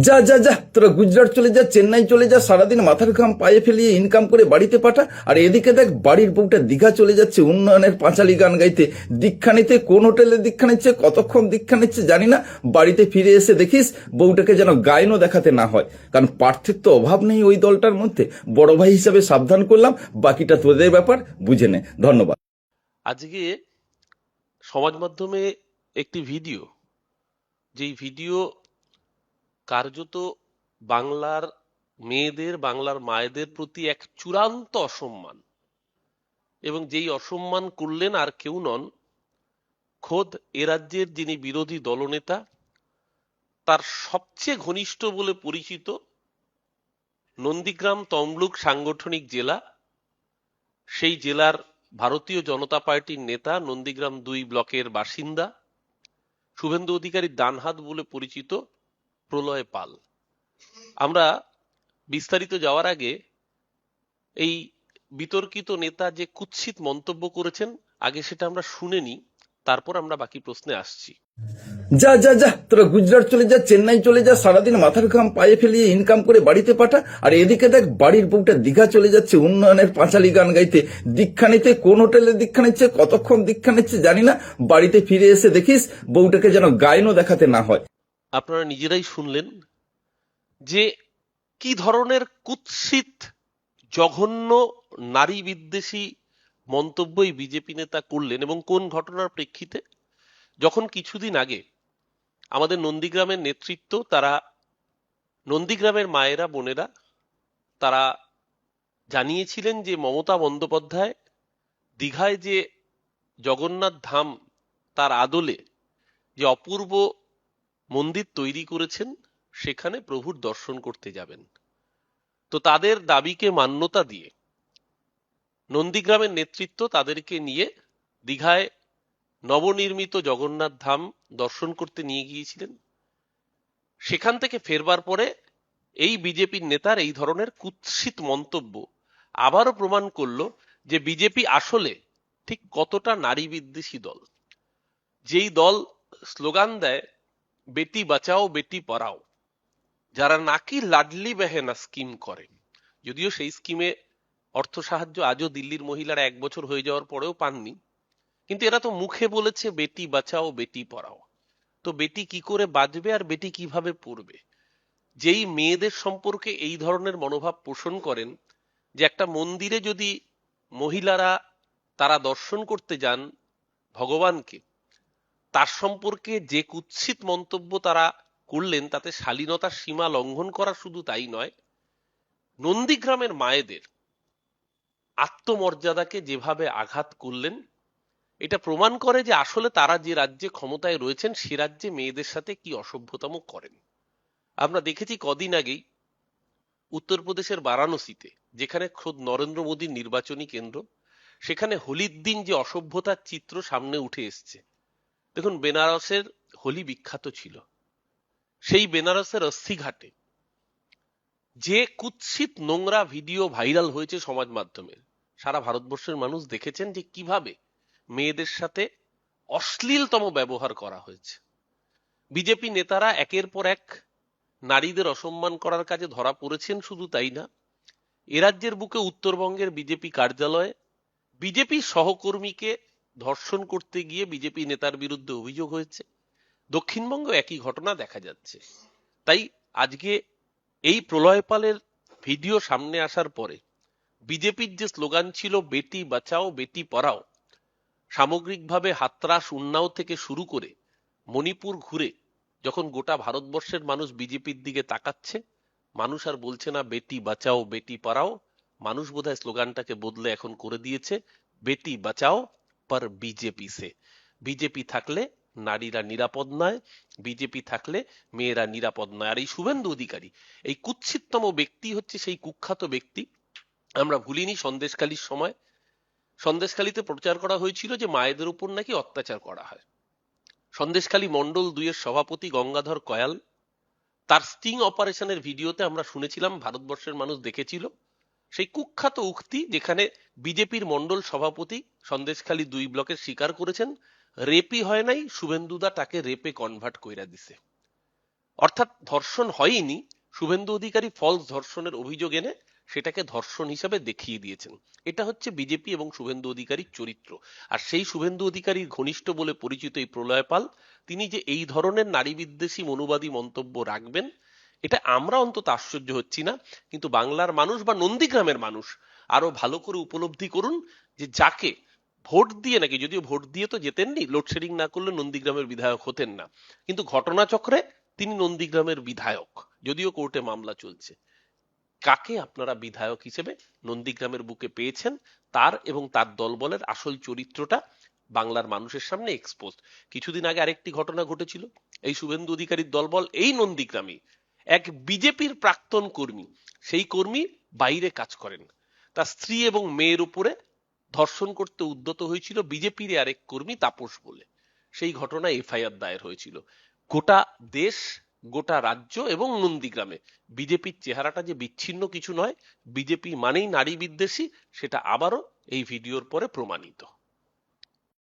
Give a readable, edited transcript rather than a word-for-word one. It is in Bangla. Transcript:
যা যা যা, তোরা গুজরাট চলে যা, চেন্নাই চলে যা, সারাদিন মাথার ঘাম পায়ে ফেলিয়ে ইনকাম করে বাড়িতে পাঠা। আর এদিকে দেখ, বাড়ির বউটা দীঘা চলে যাচ্ছে উন্নয়নের পাঁচালী গান গাইতে। দীক্ষা নিতে কোন হোটেলে দীক্ষা নিচ্ছে, কতক্ষণ দীক্ষা নিচ্ছে জানি না। বাড়িতে ফিরে এসে দেখিস বউটাকে যেন গায়নও দেখাতে না হয়, কারণ পার্থের তো অভাব নেই ওই দলটার মধ্যে। বড় ভাই হিসাবে সাবধান করলাম, বাকিটা তোদের ব্যাপার, বুঝে নে। ধন্যবাদ। আজকে সমাজ মাধ্যমে একটি ভিডিও, যেই ভিডিও কার্যত বাংলার মেয়েদের, বাংলার মায়েদের প্রতি এক চূড়ান্ত অসম্মান, এবং যেই অসম্মান করলেন আর কেউ নন, খোদ এ রাজ্যের যিনি বিরোধী দলনেতা, তার সবচেয়ে ঘনিষ্ঠ বলে পরিচিত নন্দীগ্রাম তমলুক সাংগঠনিক জেলা, সেই জেলার ভারতীয় জনতা পার্টির নেতা, নন্দীগ্রাম 2 ব্লকের বাসিন্দা, শুভেন্দু অধিকারীর ডানহাত বলে পরিচিত প্রলয় পাল। আমরা বিস্তারিত যাওয়ার আগে এই বিতর্কিত নেতা যে কুৎসিত মন্তব্য করেছেন, আগে সেটা আমরা শুনে নিই, তারপর আমরা বাকি প্রশ্নে আসছি। যা যা যা, তোরা গুজরাট চলে যা, চেন্নাই চলে যা, সারাদিন মাথার ঘাম পায়ে ফেলিয়ে ইনকাম করে বাড়িতে পাঠা। আর এদিকে দেখ, বাড়ির বউটা দীঘা চলে যাচ্ছে উন্নয়নের পাঁচালী গান গাইতে। দীক্ষা নিতে কোন হোটেলে দীক্ষা নিচ্ছে, কতক্ষণ দীক্ষা নিচ্ছে জানি না। বাড়িতে ফিরে এসে দেখিস বউটাকে যেন গায়নও দেখাতে না হয়। আপনারা নিজেরাই শুনলেন যে কি ধরনের কুৎসিত, জঘন্য, নারী বিদ্বেষী মন্তব্যই বিজেপি নেতা করলেন, এবং কোন ঘটনার প্রেক্ষিতে। যখন কিছুদিন আগে আমাদের নন্দীগ্রামের নেতৃত্ব, তারা নন্দীগ্রামের মায়েরা, বোনেরা, তারা জানিয়েছিলেন যে মমতা বন্দ্যোপাধ্যায় দীঘায় যে জগন্নাথ ধাম, তার আদলে যে অপূর্ব মন্দির তৈরি করেছেন, সেখানে প্রভুর দর্শন করতে যাবেন। তো তাদের দাবিকে মান্যতা দিয়ে নন্দীগ্রামের নেতৃত্ব তাদেরকে নিয়ে দীঘায় নবনির্মিত জগন্নাথ ধাম দর্শন করতে নিয়ে গিয়েছিলেন। সেখান থেকে ফেরবার পরে এই বিজেপির নেতার এই ধরনের কুৎসিত মন্তব্য আবারও প্রমাণ করলো যে বিজেপি আসলে ঠিক কতটা নারী বিদ্বেষী দল। যেই দল স্লোগান দেয় বেটি বাঁচাও বেটি পড়াও, যারা নাকি লাডলি বেহেনা স্কিম করে, যদিও সেই স্কিমে অর্থ সাহায্য আজও দিল্লির মহিলারা 1 বছর হয়ে যাওয়ার পরেও পাননি, কিন্তু এরা তো মুখে বলেছে বেটি বাঁচাও বেটি পড়াও। তো বেটি কি করে বাঁচবে আর বেটি কিভাবে পড়বে? যেই মেয়েদের সম্পর্কে এই ধরনের মনোভাব পোষণ করেন, যে একটা মন্দিরে যদি মহিলারা তারা দর্শন করতে যান ভগবানকে, তার সম্পর্কে যে কুৎসিত মন্তব্য তারা করলেন, তাতে শালীনতার সীমা লঙ্ঘন করা শুধু তাই নয়, নন্দীগ্রামের মায়েদের আত্মমর্যাদাকে যেভাবে আঘাত করলেন, এটা প্রমাণ করে যে আসলে তারা যে রাজ্যে ক্ষমতায় রয়েছেন, সে রাজ্যে মেয়েদের সাথে কি অসভ্যতম করেন। আমরা দেখেছি কদিন আগেই উত্তরপ্রদেশের বারাণসীতে, যেখানে খোদ নরেন্দ্র মোদীর নির্বাচনী কেন্দ্র, সেখানে হোলির দিন যে অসভ্যতার চিত্র সামনে উঠে এসছে। দেখুন, বেনারসের হোলি বিখ্যাত ছিল, সেই বেনারসের অস্থিঘাটে যে কুৎসিত নোংরা ভিডিও ভাইরাল হয়েছে সমাজ মাধ্যমে, সারা ভারতবর্ষের মানুষ দেখেছেন যে কিভাবে মেয়েদের সাথে অশ্লীলতম ব্যবহার করা হয়েছে। বিজেপি নেতারা একের পর এক নারীদের অসম্মান করার কাজে ধরা পড়েছেন। শুধু তাই না, এ রাজ্যের বুকে উত্তরবঙ্গের বিজেপি কার্যালয়ে বিজেপি সহকর্মীকে ধর্ষণ করতে গিয়ে বিজেপি নেতার বিরুদ্ধে অভিযোগ হয়েছে। দক্ষিণবঙ্গে একই ঘটনা দেখা যাচ্ছে। তাই আজকে এই প্রলয় পালের ভিডিও সামনে আসার পরে বিজেপির যে স্লোগান ছিল বেটি বাঁচাও বেটি পড়াও, সামগ্রিকভাবে হাতরাস, উন্নাও থেকে শুরু করে মণিপুর ঘুরে যখন গোটা ভারতবর্ষের মানুষ বিজেপির দিকে তাকাচ্ছে, মানুষ আর বলছে না বেটি বাঁচাও বেটি পড়াও, মানুষ বোধহয় স্লোগানটাকে বদলে এখন করে দিয়েছে বেটি বাঁচাও পর বিজেপি সে। বিজেপি থাকলে নারীরা নিরাপদ নয়, বিজেপি থাকলে মেয়েরা নিরাপদ নয়। আর এই শুভেন্দু অধিকারী, এই কুৎসিততম ব্যক্তি হচ্ছে সেই কুখ্যাত ব্যক্তি। আমরা ভুলিনি সন্দেশখালির সময় সন্দেশখালিতে প্রচার করা হয়েছিল যে মায়েদের উপর নাকি অত্যাচার করা হয়। সন্দেশখালী মন্ডল 2 এর সভাপতি গঙ্গাধর কয়াল, তার স্টিং অপারেশনের ভিডিওতে আমরা শুনেছিলাম, ভারতবর্ষের মানুষ দেখেছিল, সেই কুখ্যাত উক্তি যেখানে বিজেপির মন্ডল সভাপতি সন্দেশখালী 2 ব্লকের স্বীকার করেছেন রেপই হয় নাই, শুভেন্দুদা তাকে রেপে কনভার্ট কইরা দিছে। অর্থাৎ ধর্ষণ হয়নি, শুভেন্দু অধিকারী ফলস ধর্ষণের অভিযোগ এনে সেটাকে ধর্ষণ হিসাবে দেখিয়ে দিয়েছেন। এটা হচ্ছে বিজেপি এবং শুভেন্দু অধিকারীর চরিত্র। আর সেই শুভেন্দু অধিকারীর ঘনিষ্ঠ বলে পরিচিত এই প্রলয় পাল, তিনি যে এই ধরনের নারী বিদ্বেষী মনোবাদী মন্তব্য রাখবেন, এটা আমরা অন্তত আশ্চর্য হচ্ছি না। কিন্তু বাংলার মানুষ বা নন্দীগ্রামের মানুষ আরো ভালো করে উপলব্ধি করুন যে যাকে ভোট দিয়ে, নাকি যদিও ভোট দিয়ে তো যেতেননি, লোডশেডিং না করলে নন্দীগ্রামের বিধায়ক হতেন না, কিন্তু ঘটনাচক্রে তিনি নন্দীগ্রামের বিধায়ক, যদিও কোর্টে মামলা চলছে। কাকে আপনারা বিধায়ক হিসেবে নন্দীগ্রামের বুকে পেয়েছেন, তার এবং তার দলবলের আসল চরিত্রটা বাংলার মানুষের সামনে এক্সপোজ। কিছুদিন আগে আরেকটি ঘটনা ঘটেছিল, এই শুভেন্দু অধিকারীর দলবল এই নন্দীগ্রামে এক বিজেপির প্রাক্তন কর্মী, সেই কর্মী বাইরে কাজ করেন, তার স্ত্রী এবং মেয়ের উপরে ধর্ষণ করতে উদ্যত হয়েছিল বিজেপির আরেক কর্মী তাপস বলে। সেই ঘটনায় এফআইআর দায়ের হয়েছিল। গোটা দেশ, গোটা রাজ্য এবং নন্দীগ্রামে বিজেপির চেহারাটা যে বিচ্ছিন্ন কিছু নয়, বিজেপি মানেই নারী বিদ্বেষী, সেটা আবারও এই ভিডিওর পরে প্রমাণিত।